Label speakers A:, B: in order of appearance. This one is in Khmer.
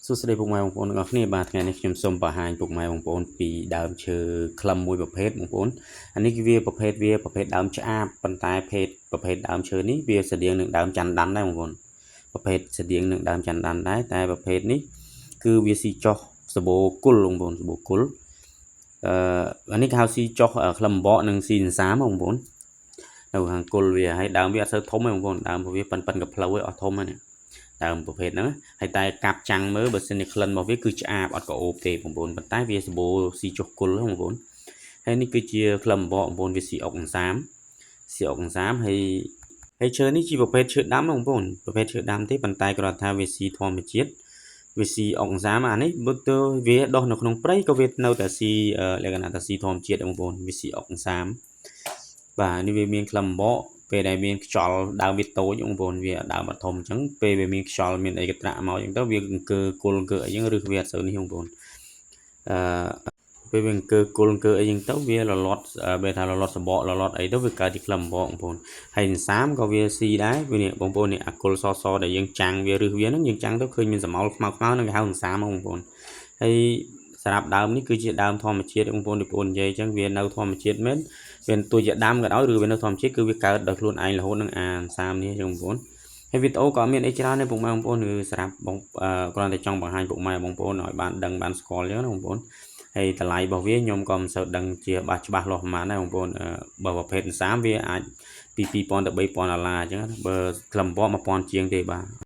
A: សួស្តីពុកម៉ែបងប្អូនទាំងអស់គ្នាបាទថ្ងៃនេះខ្ញុំសូមបង្ហាញពុកម៉ែបងប្អូនពីដើមឈើខ្លឹមមួយប្រភេទបងប្អូនអានេះគឺវាប្រភេទដើមឆ្អាបប៉ុន្តែប្រភេទដើមឈើនេះវាស្រដៀងនឹងដើមច័ន្ទដាន់ដែរបងប្អូនប្រភេទស្រដៀងនឹងដើមច័ន្ទដាន់ដែរតែប្រភេទនេះគឺវាស៊ីចុះសបូរគុលបងប្អូនសបូរគុលអានេះគេហៅស៊ីចុះខ្លឹមបកនិងស៊ីសន្សាមបងប្អូននៅខាងគុលវាហើយដើមវាអត់សូវធំទេបងប្អូនដើមវាប៉ិនកផ្លូវឯអស់ធំហ្នឹងដើមប្រភេទហ្នឹងហើយតែកាប់ចាំងមើលបើសិនជាក្លិនរបស់វាគឺឆ្អាបអត់ក៏អូបទេបងប្អូនប៉ុន្តែវាសម្បូរស៊ីចុះគុលបងប្អូនហើយនេះគឺជាក្លឹមបកបងប្អូនវាស៊ីអុកអង្សាមហើយឈើនេះជាប្រភេទឈើដាំបងប្អូនប្រភេទឈើដាំទេប៉ុន្តែគ្រាន់ថាវាស៊ីធម្មជាតិវាស៊ីអុកអង្សាមអានេះបើទៅវាដុះនៅក្នុងព្រៃក៏វានៅតែស៊ីលក្ខណៈតែស៊ីធម្មជាតិបងប្អូនវាស៊ីអុកអង្សាមបាទនេះវាមានក្លឹមបកពេលដែលមានខ្យល់ដើមវាតូចបងប្អូនវាដើមអត់ធំអញ្ចឹងពេលវាមានខ្យល់មានអីកត្រាក់មកអញ្ចឹងទៅវាអង្គើគុលអង្គើអីអញ្ចឹងឬវាអត់សូវនេះបងប្អូនពេលវាអង្គើគុលអង្គើអីអញ្ចឹងទៅវាលលាត់ពេលថាលលាត់សបកលលាត់អីទៅវាកើតជាក្លឹមបកបងប្អូនហើយសន្សាមក៏វាស៊ីដែរវានេះបងប្អូននេះអាគុលសសដែលយើងចាំងវាឬវាហ្នឹងយើងចាំងទៅឃើញមានស្រមោលខ្មៅហ្នឹងគេហៅសន្សាមបងប្អូនហើយសម្រាប់ដើមនេះគឺជាដើមធម្មជាតិបងប្អូននិយាយអញ្ចឹងវានៅធម្មជាតិមែនវាទោះជាដាំក៏ដោយឬវានៅធម្មជាតិគឺវាកើតដោយខ្លួនឯងរហូតនឹងអាសាមនេះអញ្ចឹងបងប្អូនហើយវីដេអូក៏មានអីច្រើនដែរពុកម៉ែបងប្អូនគឺសម្រាប់បងគ្រាន់តែចង់បង្ហាញពុកម៉ែបងប្អូនឲ្យបានដឹងបានស្គាល់អញ្ចឹងណាបងប្អូនហើយតម្លៃរបស់វាខ្ញុំក៏មិនសូវដឹងជាច្បាស់លាស់ប្រហែលដែរបងប្អូនបើប្រភេទសាមវាអាចពី2000ទៅ3000ដុល្លារអញ្ចឹងបើក្លឹមបក1000ជាងទេបាទ